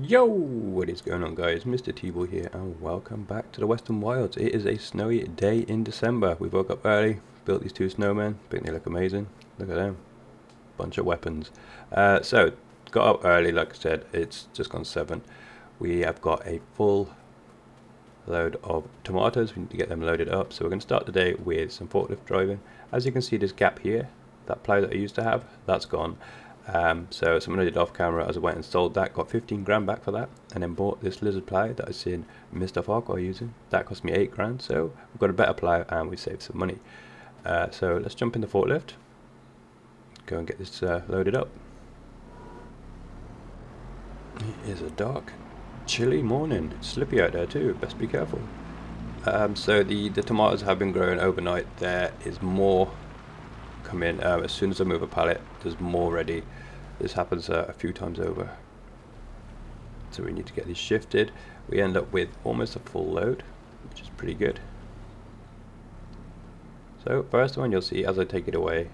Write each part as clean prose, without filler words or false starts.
Yo, what is going on, guys? Mr. T-Boy here, and welcome back to the Western Wilds. It is a snowy day in December. We woke up early, built these two snowmen. I think they look amazing. Look at them, bunch of weapons. So got up early, like I said. It's just gone 7. We have got a full load of tomatoes. We need to get them loaded up. So we're going to start the day with some forklift driving. As you can see, this gap here, that plow that I used to have, that's gone. So someone did off camera as I went and sold that, got 15 grand back for that, and then bought this lizard plow that I've seen Mr. Farquhar using. That cost me 8 grand, so we've got a better plow and we saved some money. So let's jump in the forklift, go and get this loaded up. It is a dark, chilly morning. It's slippy out there too, best be careful. So the tomatoes have been growing overnight. There is more coming. As soon as I move a pallet, there's more ready. This happens a few times over, so we need to get these shifted. We end up with almost a full load, which is pretty good. So first one, you'll see as I take it away,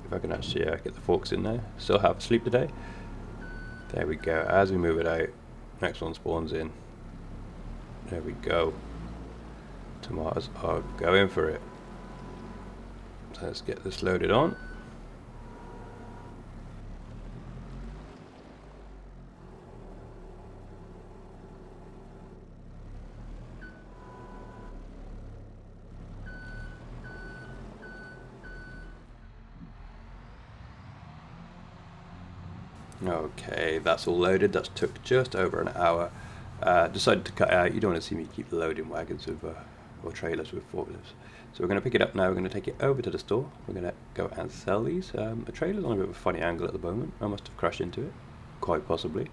if I can actually get the forks in there. Still have sleep today. There we go. As we move it out, next one spawns in. There we go. Tomatoes are going for it. So let's get this loaded on. Okay, that's all loaded. That took just over an hour. Decided to cut out. You don't want to see me keep loading wagons with or trailers with forklifts. So we're going to pick it up now. We're going to take it over to the store. We're going to go and sell these. The trailer's on a bit of a funny angle at the moment. I must have crashed into it, quite possibly.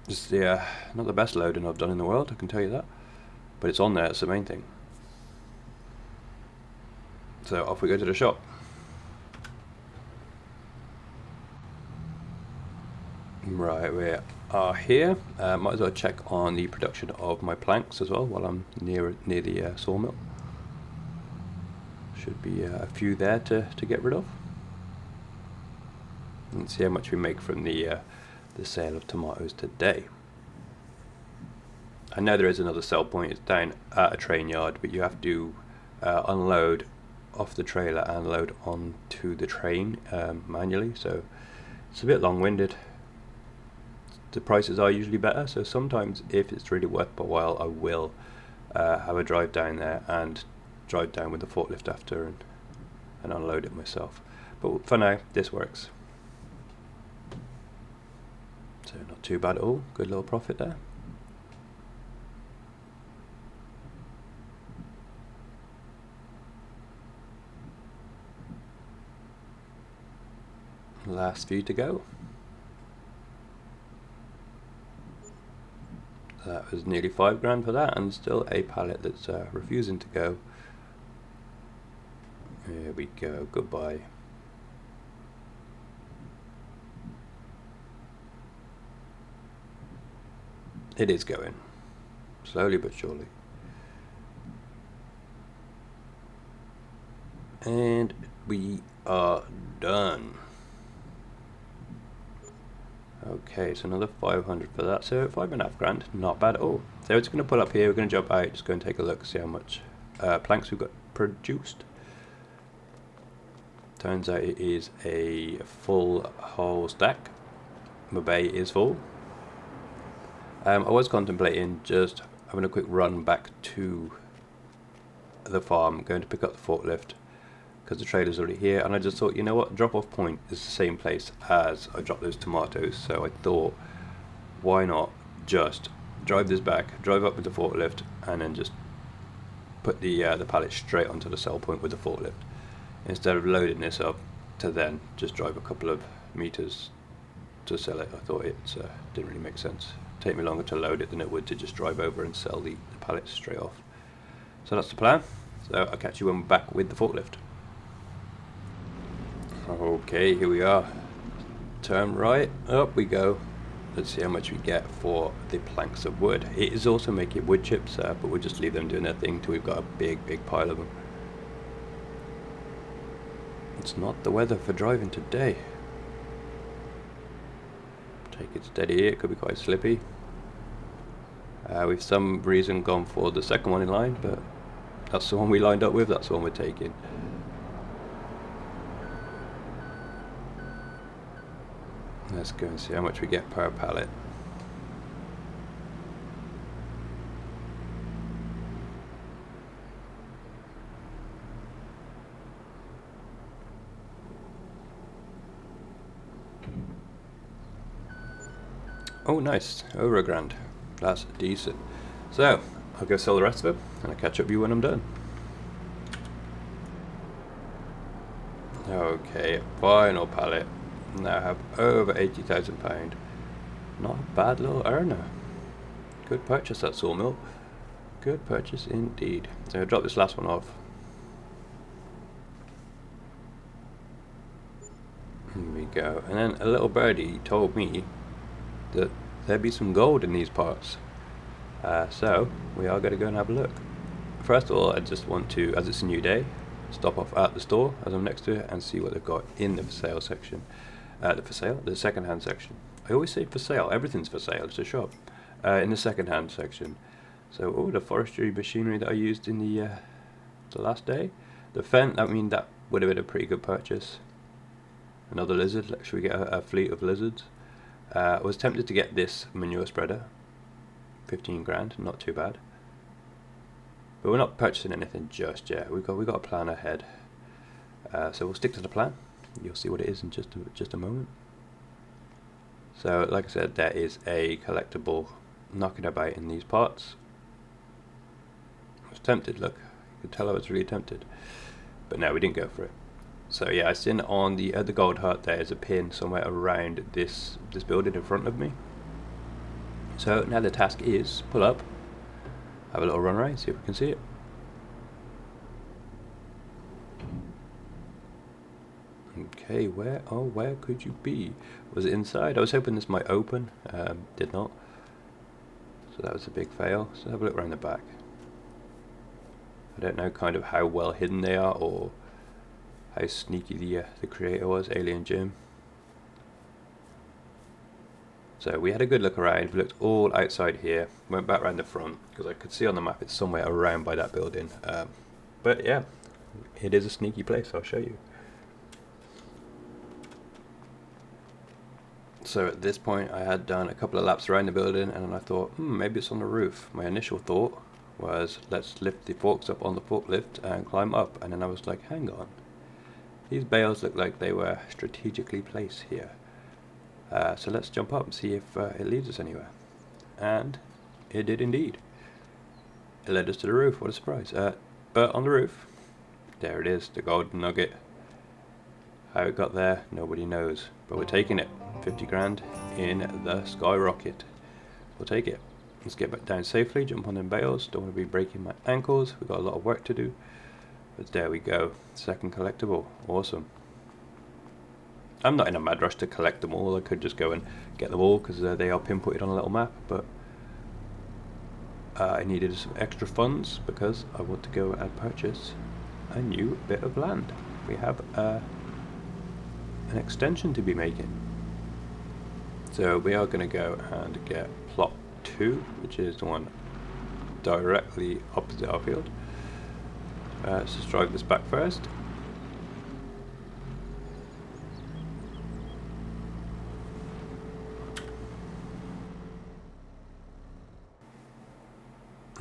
It's not the best loading I've done in the world, I can tell you that. But it's on there, it's the main thing. So off we go to the shop. Right, we are here. Might as well check on the production of my planks as well while I'm near the sawmill. Should be a few there to get rid of. And see how much we make from the sale of tomatoes today. I know there is another sell point. It's down at a train yard, but you have to unload off the trailer and load onto the train manually. So it's a bit long-winded. The prices are usually better, so sometimes if it's really worth my while, I will have a drive down there and drive down with the forklift after and unload it myself. But for now, this works. So not too bad at all. Good little profit there. Last few to go. That was nearly 5 grand for that, and still a pallet that's refusing to go. There we go, goodbye. It is going, slowly but surely. And we are done. Okay, so another 500 for that, so 5.5 grand, not bad at all. So it's going to pull up here, we're going to jump out, just go and take a look, see how much planks we've got produced. Turns out it is a full whole stack. My bay is full. I was contemplating just having a quick run back to the farm, going to pick up the forklift, because the trailer's already here, and I just thought, you know what, drop off point is the same place as I dropped those tomatoes, so I thought, why not just drive this back, drive up with the forklift, and then just put the pallet straight onto the sell point with the forklift, instead of loading this up to then just drive a couple of meters to sell it. I thought it didn't really make sense. It'd take me longer to load it than it would to just drive over and sell the pallets straight off. So that's the plan. So I'll catch you when we're back with the forklift. Okay, here we are. Turn right, up we go. Let's see how much we get for the planks of wood. It is also making wood chips, but we'll just leave them doing their thing till we've got a big pile of them. It's not the weather for driving today. Take it steady here, it could be quite slippy. We've for some reason gone for the second one in line, but that's the one we lined up with, that's the one we're taking. Let's go and see how much we get per pallet. Oh nice, over $1,000. That's decent. So, I'll go sell the rest of them and I'll catch up with you when I'm done. Okay, final pallet. Now I have over £80,000. Not a bad little earner. Good purchase that Sawmill. Good purchase indeed. So I'll drop this last one off. Here we go. And then a little birdie told me that there'd be some gold in these parts. So we are going to go and have a look. First of all, I just want to, as it's a new day, stop off at the store as I'm next to it and see what they've got in the for sale section. The second hand section. I always say for sale, everything's for sale, it's a shop. In the second hand section. So, oh, the forestry machinery that I used in the last day. The fence, I mean, that would have been a pretty good purchase. Another lizard, should we get a fleet of lizards? I was tempted to get this manure spreader. 15 grand, not too bad. But we're not purchasing anything just yet. We've got a plan ahead. So we'll stick to the plan. You'll see what it is in just a moment. So, like I said, there is a collectible knocking about in these parts. I was tempted, look. You could tell I was really tempted. But no, we didn't go for it. So yeah, I seen on the gold hut there is a pin somewhere around this building in front of me. So now the task is pull up, have a little run around, see if we can see it. Okay, where could you be? Was it inside? I was hoping this might open, did not. So that was a big fail. So have a look around the back. I don't know kind of how well hidden they are or how sneaky the creator was, Alien Jim. So we had a good look around, we looked all outside here, went back around the front, because I could see on the map it's somewhere around by that building. But yeah, it is a sneaky place, I'll show you. So at this point I had done a couple of laps around the building and I thought, maybe it's on the roof. My initial thought was, let's lift the forks up on the forklift and climb up, and then I was like, hang on. These bales look like they were strategically placed here. So let's jump up and see if it leads us anywhere. And it did indeed. It led us to the roof, what a surprise. But on the roof, there it is, the golden nugget. How it got there, nobody knows. But we're taking it. 50 grand in the skyrocket. We'll take it. Let's get back down safely, jump on them bales. Don't want to be breaking my ankles. We've got a lot of work to do. But there we go. Second collectible. Awesome. I'm not in a mad rush to collect them all. I could just go and get them all because they are pinpointed on a little map. But I needed some extra funds because I want to go and purchase a new bit of land. We have an extension to be making. So we are going to go and get plot 2, which is the one directly opposite our field. Let's just drive this back first.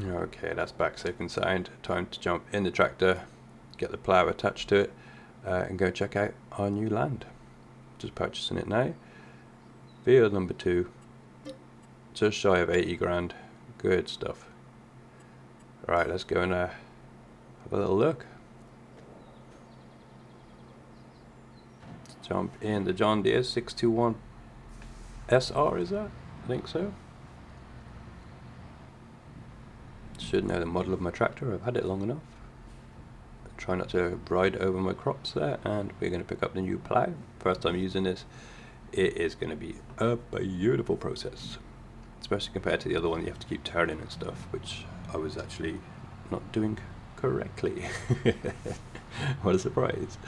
Okay, that's back safe and sound. Time to jump in the tractor, get the plough attached to it, and go check out our new land. Just purchasing it now. Field number 2, just shy of 80 grand. Good stuff. Right, let's go and have a little look. Let's jump in the John Deere 621 SR, is that? I think so. Should know the model of my tractor, I've had it long enough. Try not to ride over my crops there, and we're going to pick up the new plough. First time using this. It is going to be a beautiful process, especially compared to the other one you have to keep turning and stuff, which I was actually not doing correctly. What a surprise.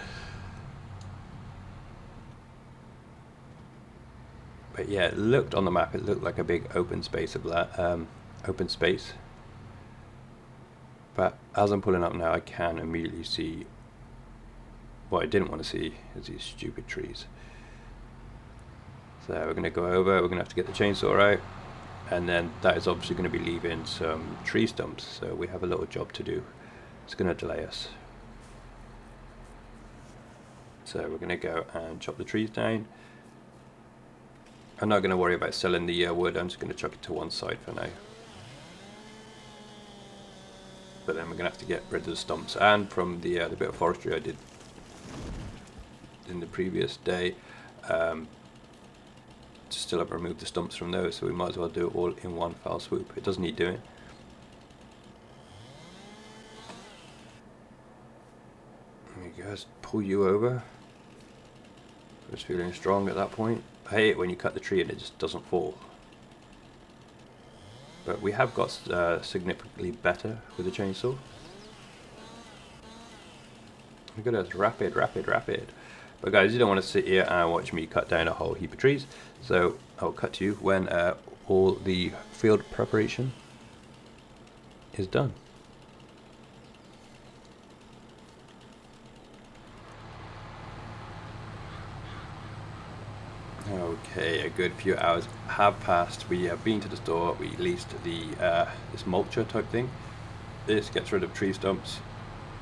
But yeah, it looked on the map, it looked like a big open space of open space. But as I'm pulling up now, I can immediately see what I didn't want to see is these stupid trees. So we're going to go over, we're going to have to get the chainsaw out, and then that is obviously going to be leaving some tree stumps, so we have a little job to do. It's going to delay us. So we're going to go and chop the trees down. I'm not going to worry about selling the wood, I'm just going to chuck it to one side for now. But then we're going to have to get rid of the stumps, and from the bit of forestry I did in the previous day, still have removed the stumps from those, so we might as well do it all in one foul swoop. It does need doing. There you go, let's pull you over. Just feeling strong at that point. I hate it when you cut the tree and it just doesn't fall. But we have got significantly better with the chainsaw. Look at us, rapid. But guys, you don't want to sit here and watch me cut down a whole heap of trees. So I'll cut to you when all the field preparation is done. Okay, a good few hours have passed. We have been to the store, we leased the this mulcher type thing. This gets rid of tree stumps.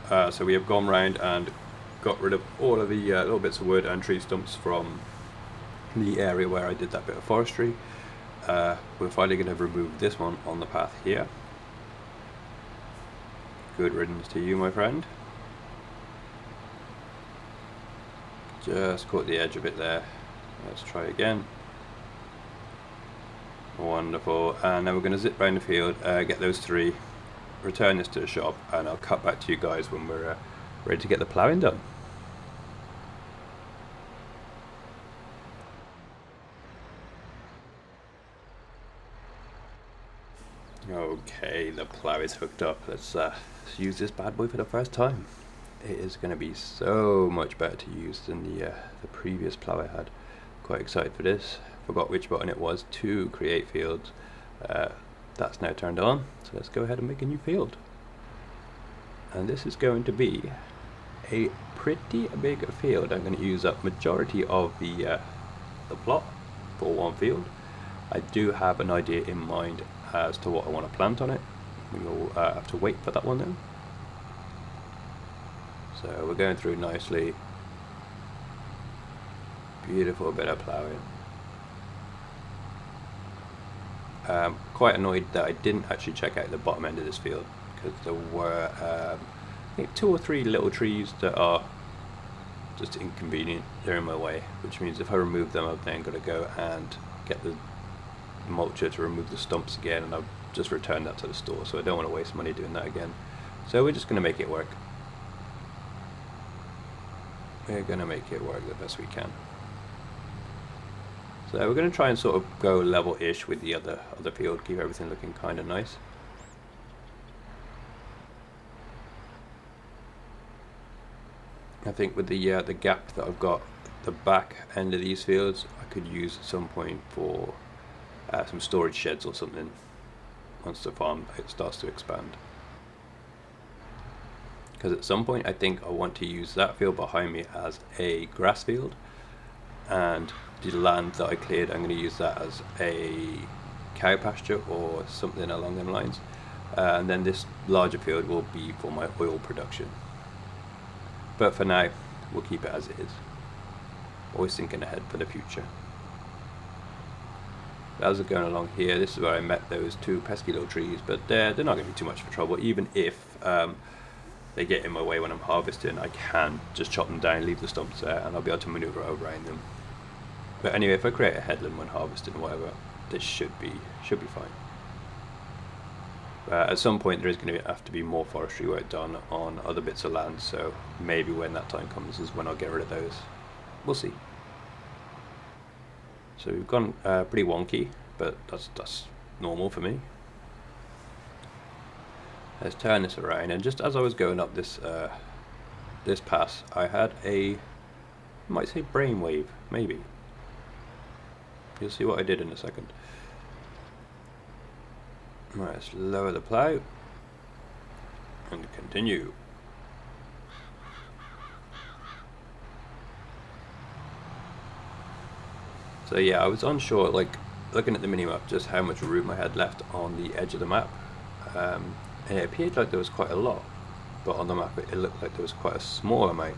So we have gone round and got rid of all of the little bits of wood and tree stumps from the area where I did that bit of forestry. We're finally going to remove this one on the path here. Good riddance to you, my friend. Just caught the edge of it there. Let's try again. Wonderful. And now we're going to zip round the field, get those three, return this to the shop, and I'll cut back to you guys when we're ready to get the ploughing done. Okay, the plough is hooked up. Let's use this bad boy for the first time. It is going to be so much better to use than the previous plough I had. Quite excited for this. Forgot which button it was to create fields. That's now turned on, so let's go ahead and make a new field. And this is going to be a pretty big field. I'm going to use up majority of the plot for one field. I do have an idea in mind as to what I want to plant on it. We'll have to wait for that one though. So we're going through nicely. Beautiful bit of ploughing. Quite annoyed that I didn't actually check out the bottom end of this field, because there were I think 2 or 3 little trees that are just inconvenient. They're in my way, which means if I remove them, I've then got to go and get the mulcher to remove the stumps again, and I've just returned that to the store, so I don't want to waste money doing that again. So we're just going to make it work. We're going to make it work the best we can. So we're going to try and sort of go level-ish with the other field, keep everything looking kind of nice. I think with the gap that I've got at the back end of these fields, I could use at some point for some storage sheds or something once the farm starts to expand. Because at some point I think I want to use that field behind me as a grass field, and the land that I cleared, I'm going to use that as a cow pasture or something along them lines, and then this larger field will be for my oil production. But for now, we'll keep it as it is. Always thinking ahead for the future. As we're going along here, this is where I met those 2 pesky little trees, but they're not going to be too much for trouble. Even if they get in my way when I'm harvesting, I can just chop them down, leave the stumps there, and I'll be able to maneuver around them. But anyway, if I create a headland when harvesting or whatever, this should be fine. At some point there is going to have to be more forestry work done on other bits of land, so maybe when that time comes is when I'll get rid of those. We'll see. So we've gone pretty wonky, but that's normal for me. Let's turn this around, and just as I was going up this this pass, I had a, I might say brainwave, maybe. You'll see what I did in a second. Right, let's lower the plough and continue. So yeah, I was unsure, like looking at the minimap, just how much room I had left on the edge of the map, and it appeared like there was quite a lot, but on the map it looked like there was quite a small amount.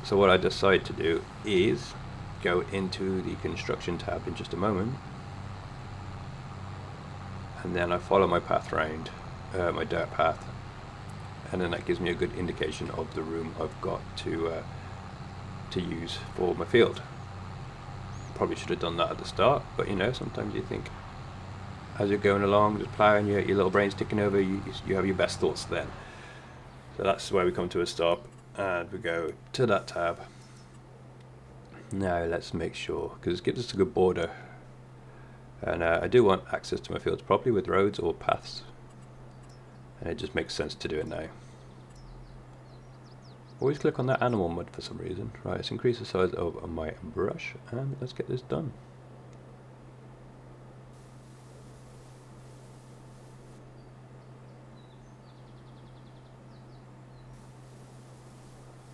So what I decided to do is go into the construction tab in just a moment, and then I follow my path around, my dirt path, and then that gives me a good indication of the room I've got to use for my field. Probably should have done that at the start, but you know, sometimes you think as you're going along, just ploughing, your little brain's ticking over, you have your best thoughts then. So that's where we come to a stop, and we go to that tab. Now let's make sure, because it gives us a good border, and I do want access to my fields properly with roads or paths, and it just makes sense to do it now. Always click on that animal mud for some reason. Right, let's increase the size of my brush, and let's get this done.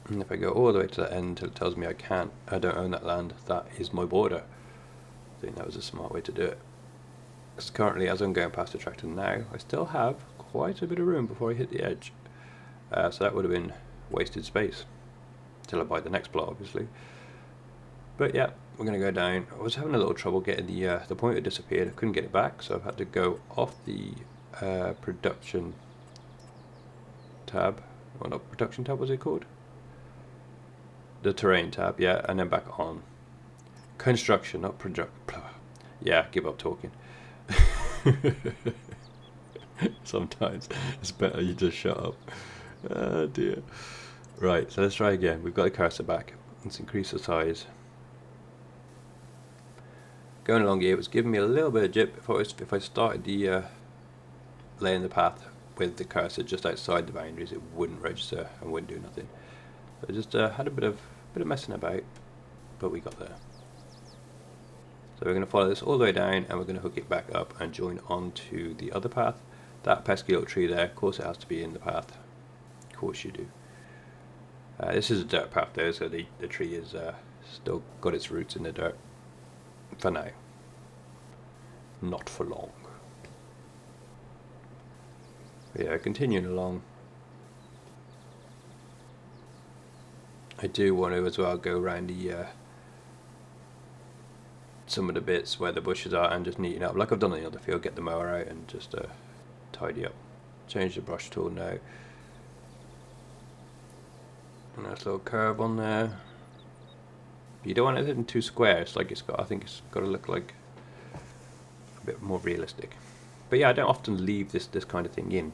And if I go all the way to the end until it tells me I don't own that land, that is my border. I think that was a smart way to do it. Because currently, as I'm going past the tractor now, I still have quite a bit of room before I hit the edge. So that would have been wasted space. Till I buy the next plot, obviously. But yeah, we're going to go down. I was having a little trouble getting the pointer disappeared. I couldn't get it back, so I've had to go off the production tab. Well, not production tab, was it called? The terrain tab, yeah, and then back on construction, not product. Yeah, give up talking. Sometimes it's better you just shut up. Oh dear. Right, so let's try again. We've got the cursor back. Let's increase the size. Going along here, it was giving me a little bit of jip. If I started the laying the path with the cursor just outside the boundaries, it wouldn't register and wouldn't do nothing. I just had a bit of messing about, but we got there. So we're going to follow this all the way down, and we're going to hook it back up and join onto the other path. That pesky little tree there, of course it has to be in the path. Of course you do. This is a dirt path though, so the tree is still got its roots in the dirt. For now. Not for long. But yeah, continuing along. I do want to as well go around the some of the bits where the bushes are and just neaten up, like I've done on the other field. Get the mower out and just tidy up. Change the brush tool now. Nice little curve on there. You don't want anything too square. It's like I think it's got to look like a bit more realistic. But yeah, I don't often leave this kind of thing in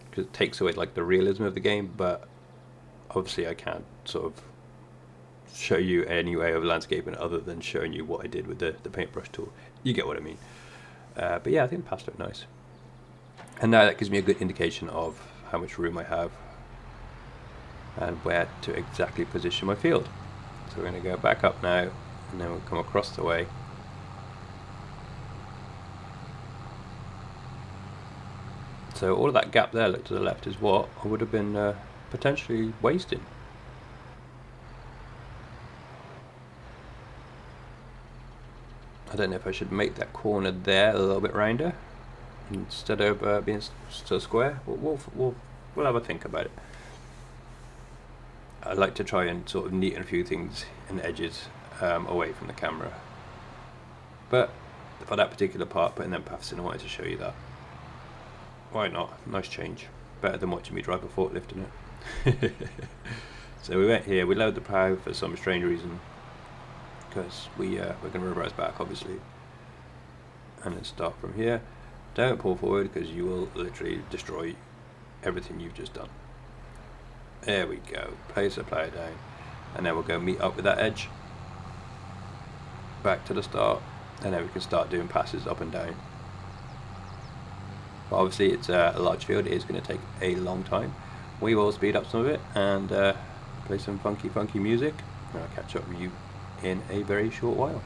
because it takes away like the realism of the game. But obviously, I can't sort of show you any way of landscaping other than showing you what I did with the paintbrush tool. You get what I mean. But yeah, I think the paths look nice. And now that gives me a good indication of how much room I have and where to exactly position my field. So we're going to go back up now, and then we'll come across the way. So all of that gap there, look to the left, is what I would have been potentially wasting. I don't know if I should make that corner there a little bit rounder instead of being so square. We'll have a think about it. I like to try and sort of neaten a few things in the edges away from the camera. But for that particular part, putting them paths in, I wanted to show you that. Why not? Nice change. Better than watching me drive a forklift in it. So we went here, we lowered the plough for some strange reason. Because we're going to reverse back, obviously. And then start from here. Don't pull forward because you will literally destroy everything you've just done. There we go. Place the plough down, and then we'll go meet up with that edge. Back to the start, and then we can start doing passes up and down. But obviously, it's a large field. It is going to take a long time. We will speed up some of it and play some funky music. And I'll catch up with you in a very short while.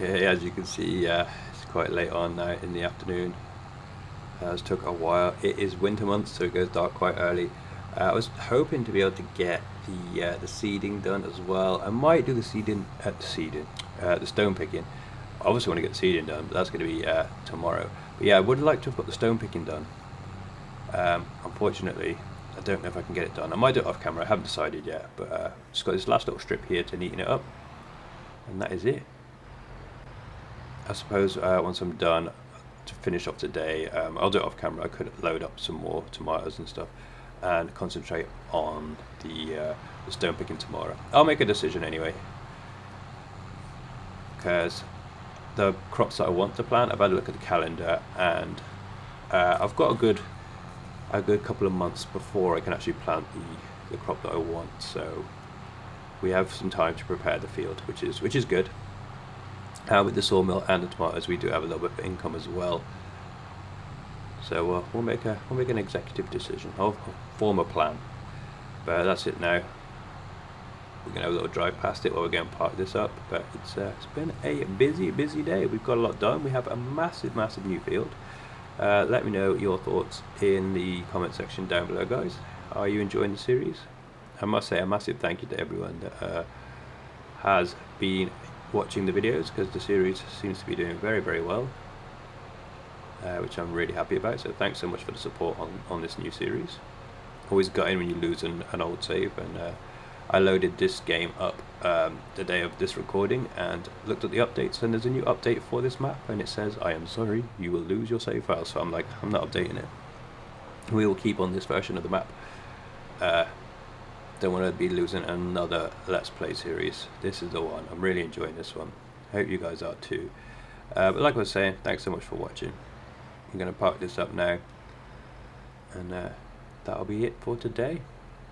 Okay, as you can see, it's quite late on now in the afternoon. It took a while. It is winter months, so it goes dark quite early. I was hoping to be able to get the seeding done as well. I might do the the stone picking. I obviously want to get the seeding done, but that's going to be tomorrow. But yeah, I would like to have got the stone picking done. Unfortunately, I don't know if I can get it done. I might do it off camera. I haven't decided yet, but just got this last little strip here to neaten it up, and that is it. I suppose once I'm done to finish off today, I'll do it off camera. I could load up some more tomatoes and stuff and concentrate on the stone picking tomorrow. I'll make a decision anyway, because the crops that I want to plant, I've had a look at the calendar, and I've got a good couple of months before I can actually plant the crop that I want. So we have some time to prepare the field, which is good. With the sawmill and the tomatoes, we do have a little bit of income as well. So we'll make an executive decision. I'll form a plan. But that's it now. We're gonna have a little drive past it while we're going to park this up. But it's been a busy day. We've got a lot done. We have a massive new field. Let me know your thoughts in the comment section down below, guys. Are you enjoying the series? I must say a massive thank you to everyone that has been watching the videos, because the series seems to be doing very well, which I'm really happy about. So thanks so much for the support on this new series. Always gutting when you lose an old save, and I loaded this game up the day of this recording and looked at the updates, and there's a new update for this map, and it says, "I am sorry, you will lose your save file." So I'm like, I'm not updating it. We will keep on this version of the map. Don't want to be losing another Let's Play series. This is the one. I'm really enjoying this one. I hope you guys are too. But like I was saying, thanks so much for watching. I'm going to park this up now, and that'll be it for today.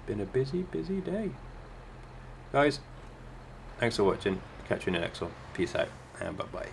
Been a busy day. Guys, thanks for watching. Catch you in the next one. Peace out, and bye-bye.